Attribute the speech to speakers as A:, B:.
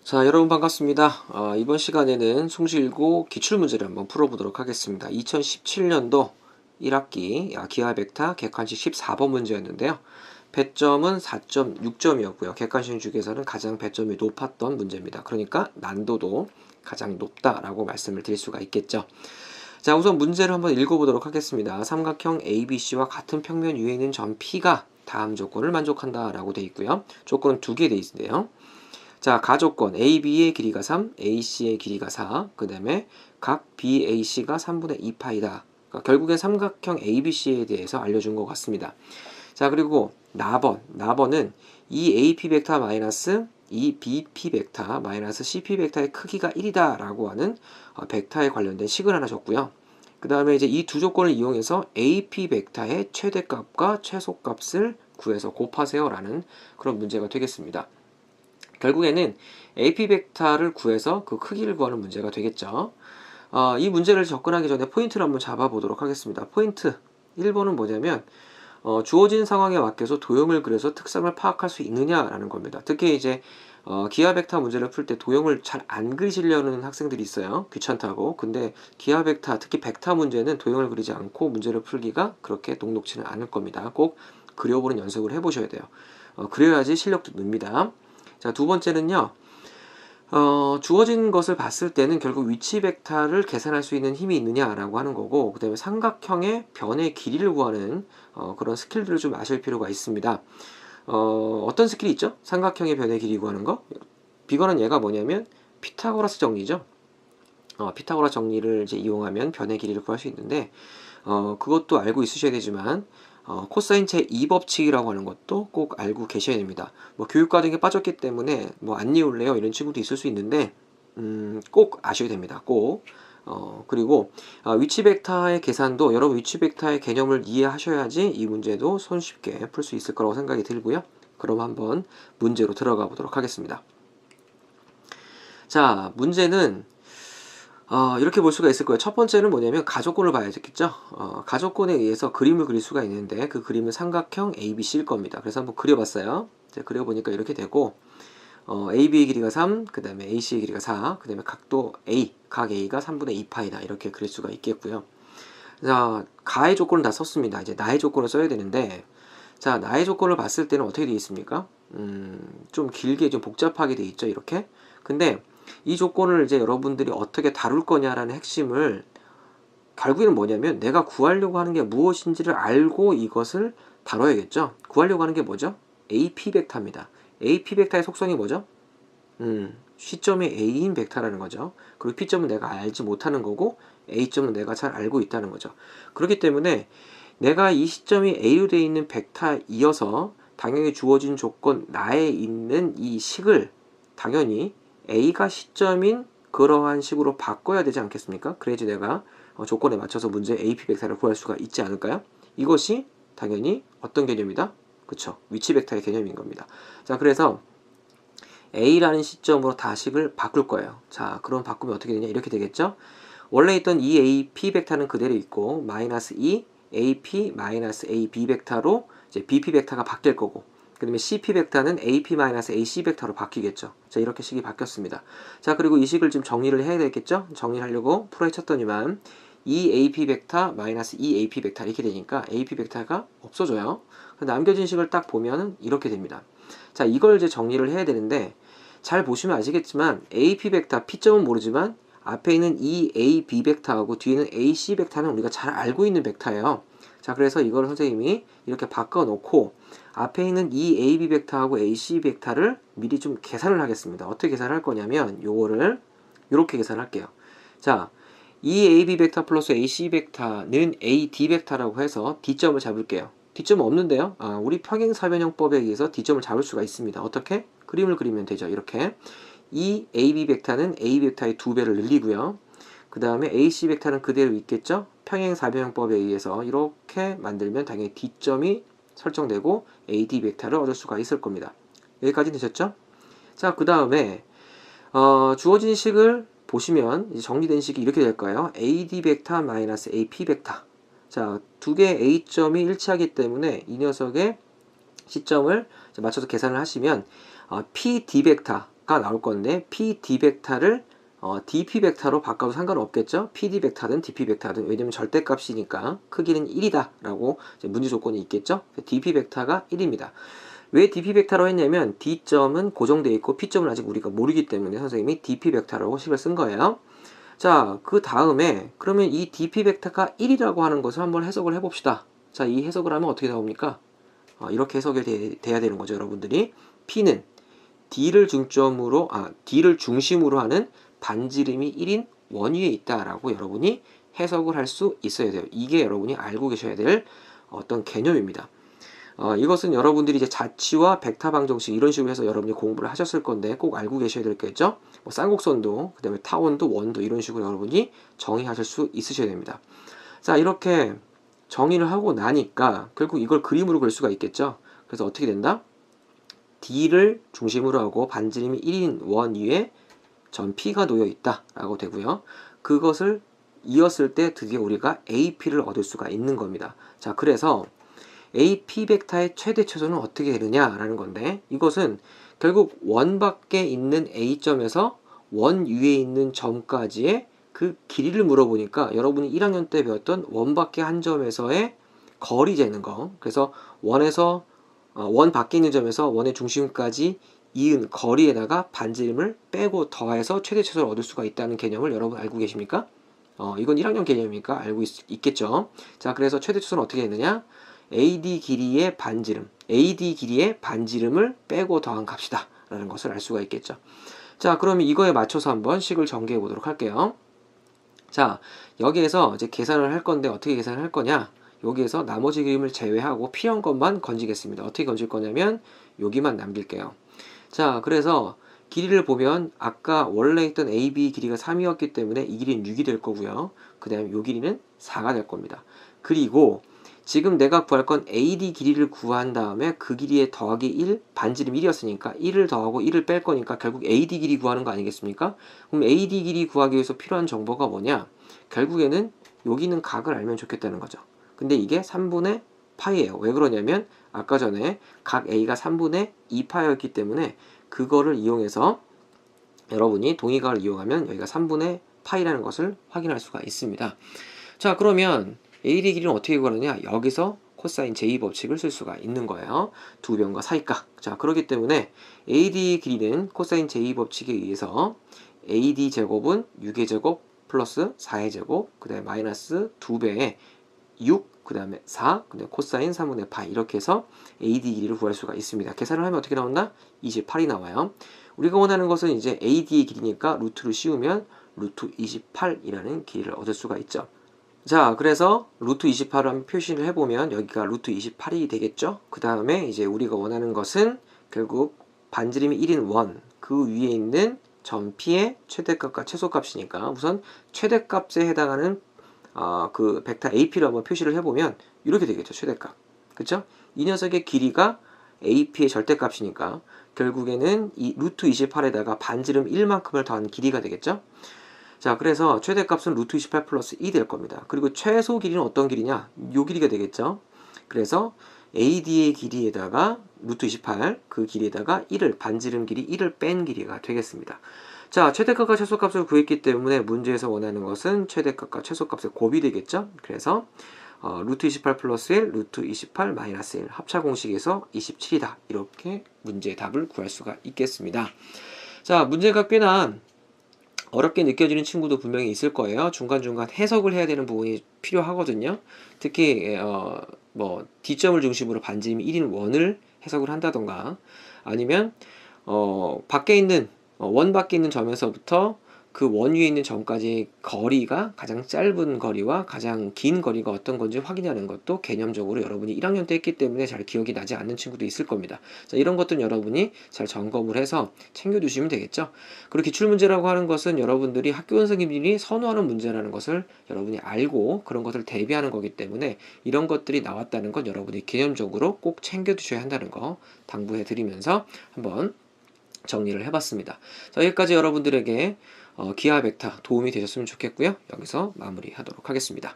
A: 자, 여러분 반갑습니다. 이번 시간에는 송시일고 기출문제를 한번 풀어보도록 하겠습니다. 2017년도 1학기 기하 벡터 객관식 14번 문제였는데요. 배점은 4.6점이었고요. 객관식 중에서는 가장 배점이 높았던 문제입니다. 그러니까 난도도 가장 높다라고 말씀을 드릴 수가 있겠죠. 자, 우선 문제를 한번 읽어보도록 하겠습니다. 삼각형 ABC와 같은 평면 위에 있는 점 P가 다음 조건을 만족한다라고 되어 있고요. 조건은 두 개 되어 있는데요. 자, 가조건 AB의 길이가 3, AC의 길이가 4, 그 다음에 각 BAC가 3분의 2파이다. 그러니까 결국엔 삼각형 ABC에 대해서 알려준 것 같습니다. 자, 그리고 나번은 이 AP 벡터 마이너스 이 BP 벡터 마이너스 CP 벡터의 크기가 1이다 라고 하는 벡터에 관련된 식을 하나 줬고요. 그 다음에 이제 이 두 조건을 이용해서 AP 벡터의 최대값과 최소값을 구해서 곱하세요 라는 그런 문제가 되겠습니다. 결국에는 AP 벡터를 구해서 그 크기를 구하는 문제가 되겠죠. 이 문제를 접근하기 전에 포인트를 한번 잡아보도록 하겠습니다. 포인트 1번은 뭐냐면 주어진 상황에 맡겨서 도형을 그려서 특성을 파악할 수 있느냐라는 겁니다. 특히 이제 기하 벡터 문제를 풀 때 도형을 잘 안 그리시려는 학생들이 있어요. 귀찮다고. 근데 기하 벡터, 특히 벡터 문제는 도형을 그리지 않고 문제를 풀기가 그렇게 녹록지는 않을 겁니다. 꼭 그려보는 연습을 해보셔야 돼요. 그래야지 실력도 늡니다. 자, 두 번째는요. 주어진 것을 봤을 때는 결국 위치 벡터를 계산할 수 있는 힘이 있느냐라고 하는 거고, 그 다음에 삼각형의 변의 길이를 구하는 그런 스킬들을 좀 아실 필요가 있습니다. 어떤 스킬이 있죠? 삼각형의 변의 길이 구하는 거. 비거는 얘가 뭐냐면 피타고라스 정리죠. 피타고라스 정리를 이제 이용하면 변의 길이를 구할 수 있는데, 그것도 알고 있으셔야 되지만 코사인 제2법칙이라고 하는 것도 꼭 알고 계셔야 됩니다. 뭐 교육과정에 빠졌기 때문에 뭐 안 이울래요 이런 친구도 있을 수 있는데 꼭 아셔야 됩니다. 꼭. 그리고 위치 벡터의 계산도 여러분 위치 벡터의 개념을 이해하셔야지 이 문제도 손쉽게 풀 수 있을 거라고 생각이 들고요. 그럼 한번 문제로 들어가 보도록 하겠습니다. 자, 문제는 이렇게 볼 수가 있을 거예요. 첫 번째는 뭐냐면 가조건을 봐야 되겠죠. 가조건에 의해서 그림을 그릴 수가 있는데 그 그림은 삼각형 ABC일 겁니다. 그래서 한번 그려봤어요. 그려보니까 이렇게 되고 AB의 길이가 3, 그 다음에 AC의 길이가 4, 그 다음에 각도 A, 각 A가 3분의 2파이다. 이렇게 그릴 수가 있겠고요. 자, 가의 조건을 다 썼습니다. 이제 나의 조건을 써야 되는데, 자, 나의 조건을 봤을 때는 어떻게 되어 있습니까? 좀 길게 좀 복잡하게 되어 있죠. 이렇게. 근데 이 조건을 이제 여러분들이 어떻게 다룰 거냐라는 핵심을 결국에는 뭐냐면 내가 구하려고 하는 게 무엇인지를 알고 이것을 다뤄야겠죠. 구하려고 하는 게 뭐죠? AP 벡터입니다. AP 벡터의 속성이 뭐죠? 시점이 A인 벡터라는 거죠. 그리고 P점은 내가 알지 못하는 거고 A점은 내가 잘 알고 있다는 거죠. 그렇기 때문에 내가 이 시점이 A로 되어 있는 벡터이어서 당연히 주어진 조건 나에 있는 이 식을 당연히 A가 시점인 그러한 식으로 바꿔야 되지 않겠습니까? 그래야지 내가 조건에 맞춰서 문제 AP 벡터를 구할 수가 있지 않을까요? 이것이 당연히 어떤 개념이다? 그쵸? 위치 벡터의 개념인 겁니다. 자, 그래서 A라는 시점으로 다식을 바꿀 거예요. 자, 그럼 바꾸면 어떻게 되냐? 이렇게 되겠죠? 원래 있던 이 AP 벡터는 그대로 있고 마이너스 2 AP 마이너스 AB 벡터로 이제 BP 벡터가 바뀔 거고, 그 다음에 CP 벡터는 AP-AC 벡터로 바뀌겠죠. 자, 이렇게 식이 바뀌었습니다. 자, 그리고 이 식을 지금 정리를 해야 되겠죠? 정리하려고 풀어에 쳤더니만 이 AP 벡터 마이너스 이 AP 벡터 이렇게 되니까 AP 벡터가 없어져요. 남겨진 식을 딱 보면 이렇게 됩니다. 자, 이걸 이제 정리를 해야 되는데 잘 보시면 아시겠지만 AP 벡터 P점은 모르지만 앞에 있는 이 AB 벡터하고 뒤에는 AC 벡터는 우리가 잘 알고 있는 벡터예요. 자, 그래서 이걸 선생님이 이렇게 바꿔놓고 앞에 있는 이 AB 벡터하고 AC 벡터를 미리 좀 계산을 하겠습니다. 어떻게 계산할 거냐면 요거를 이렇게 계산할게요. 자, 이 AB 벡터 플러스 AC 벡터는 AD 벡터라고 해서 D점을 잡을게요. D점은 없는데요. 우리 평행사변형법에 의해서 D점을 잡을 수가 있습니다. 어떻게? 그림을 그리면 되죠. 이렇게. 이 AB 벡터는 A 벡터의 2배를 늘리고요. 그 다음에 AC 벡터는 그대로 있겠죠. 평행사변형법에 의해서 이렇게 만들면 당연히 D점이 설정되고 AD 벡터를 얻을 수가 있을 겁니다. 여기까지 되셨죠? 자, 그 다음에 주어진 식을 보시면 이제 정리된 식이 이렇게 될 거예요. AD 벡터 마이너스 AP 벡터. 자, 두 개의 A점이 일치하기 때문에 이 녀석의 시점을 맞춰서 계산을 하시면 PD 벡터 나올 건데 PD 벡터를 dp 벡터로 바꿔도 상관없겠죠. PD 벡터든 dp 벡터든, 왜냐면 절대값이니까 크기는 1이다 라고 문제 조건이 있겠죠. dp 벡터가 1입니다. 왜 dp 벡터로 했냐면 d점은 고정되어 있고 p점은 아직 우리가 모르기 때문에 선생님이 dp 벡터라고 식을 쓴 거예요. 자, 그 다음에 그러면 이 dp 벡터가 1이라고 하는 것을 한번 해석을 해봅시다. 자, 이 해석을 하면 어떻게 나옵니까? 이렇게 해석이 돼야 되는 거죠, 여러분들이. P는 D를 중심으로 하는 반지름이 1인 원위에 있다라고 여러분이 해석을 할 수 있어야 돼요. 이게 여러분이 알고 계셔야 될 어떤 개념입니다. 이것은 여러분들이 이제 자치와 벡터 방정식 이런 식으로 해서 여러분이 공부를 하셨을 건데 꼭 알고 계셔야 되겠죠. 뭐 쌍곡선도, 그 다음에 타원도, 원도 이런 식으로 여러분이 정의하실 수 있으셔야 됩니다. 자, 이렇게 정의를 하고 나니까 결국 이걸 그림으로 그릴 수가 있겠죠. 그래서 어떻게 된다? D를 중심으로 하고 반지름이 1인 원 위에 점 P가 놓여 있다 라고 되고요. 그것을 이었을 때 드디어 우리가 AP를 얻을 수가 있는 겁니다. 자, 그래서 AP 벡터의 최대 최소는 어떻게 되느냐라는 건데, 이것은 결국 원 밖에 있는 A점에서 원 위에 있는 점까지의 그 길이를 물어보니까 여러분이 1학년 때 배웠던 원 밖에 한 점에서의 거리 재는 거, 그래서 원 밖에 있는 점에서 원의 중심까지 이은 거리에다가 반지름을 빼고 더해서 최대 최소를 얻을 수가 있다는 개념을 여러분 알고 계십니까? 이건 1학년 개념이니까 알고 있겠죠. 자, 그래서 최대 최소는 어떻게 되느냐? AD 길이의 반지름을 빼고 더한 값이다 라는 것을 알 수가 있겠죠. 자, 그러면 이거에 맞춰서 한번 식을 전개해 보도록 할게요. 자, 여기에서 이제 계산을 할 건데 어떻게 계산을 할 거냐? 여기에서 나머지 그림을 제외하고 필요한 것만 건지겠습니다. 어떻게 건질 거냐면 여기만 남길게요. 자, 그래서 길이를 보면 아까 원래 있던 AB 길이가 3이었기 때문에 이 길이는 6이 될 거고요. 그 다음에 이 길이는 4가 될 겁니다. 그리고 지금 내가 구할 건 AD 길이를 구한 다음에 그 길이에 더하기 1, 반지름 1이었으니까 1을 더하고 1을 뺄 거니까 결국 AD 길이 구하는 거 아니겠습니까? 그럼 AD 길이 구하기 위해서 필요한 정보가 뭐냐? 결국에는 여기 있는 각을 알면 좋겠다는 거죠. 근데 이게 3분의 파이예요. 왜 그러냐면 아까 전에 각 A가 3분의 2파였기 때문에 그거를 이용해서 여러분이 동의각을 이용하면 여기가 3분의 파이라는 것을 확인할 수가 있습니다. 자, 그러면 AD 길이는 어떻게 구하느냐? 여기서 코사인 제2 법칙을 쓸 수가 있는 거예요. 두 변과 사이각. 자, 그렇기 때문에 AD 길이는 코사인 제2 법칙에 의해서 AD 제곱은 6의 제곱 플러스 4의 제곱, 그 다음에 마이너스 2배의 6, 그 다음에 4, 그 다음에 코사인 3분의 파이, 이렇게 해서 AD 길이를 구할 수가 있습니다. 계산을 하면 어떻게 나온다? 28이 나와요. 우리가 원하는 것은 이제 AD의 길이니까 루트를 씌우면 루트 28이라는 길이를 얻을 수가 있죠. 자, 그래서 루트 28을 한번 표시를 해보면 여기가 루트 28이 되겠죠. 그 다음에 이제 우리가 원하는 것은 결국 반지름이 1인 원, 그 위에 있는 점 P의 최대값과 최소값이니까 우선 최대값에 해당하는 그 벡터 AP를 한번 표시를 해보면 이렇게 되겠죠. 최대값. 그쵸? 이 녀석의 길이가 AP의 절대값이니까 결국에는 이 루트 28에다가 반지름 1만큼을 더한 길이가 되겠죠. 자, 그래서 최대값은 루트 28 플러스 2 될 겁니다. 그리고 최소 길이는 어떤 길이냐? 요 길이가 되겠죠. 그래서 AD의 길이에다가 루트 28, 그 길이에다가 1을, 반지름 길이 1을 뺀 길이가 되겠습니다. 자, 최대값과 최소값을 구했기 때문에 문제에서 원하는 것은 최대값과 최소값의 곱이 되겠죠. 그래서 루트 28 플러스 1, 루트 28 마이너스 1 합차 공식에서 27이다. 이렇게 문제의 답을 구할 수가 있겠습니다. 자, 문제가 꽤나 어렵게 느껴지는 친구도 분명히 있을 거예요. 중간중간 해석을 해야 되는 부분이 필요하거든요. 특히 뭐 D점을 중심으로 반지름이 1인 원을 해석을 한다던가, 아니면 밖에 있는 원 밖에 있는 점에서부터 그 원 위에 있는 점까지 거리가 가장 짧은 거리와 가장 긴 거리가 어떤 건지 확인하는 것도 개념적으로 여러분이 1학년 때 했기 때문에 잘 기억이 나지 않는 친구도 있을 겁니다. 자, 이런 것들은 여러분이 잘 점검을 해서 챙겨두시면 되겠죠. 그리고 기출문제라고 하는 것은 여러분들이 학교 선생님들이 선호하는 문제라는 것을 여러분이 알고 그런 것을 대비하는 거기 때문에 이런 것들이 나왔다는 건 여러분이 개념적으로 꼭 챙겨두셔야 한다는 거 당부해 드리면서 한번 정리를 해봤습니다. 자, 여기까지 여러분들에게 기하 벡터 도움이 되셨으면 좋겠고요. 여기서 마무리하도록 하겠습니다.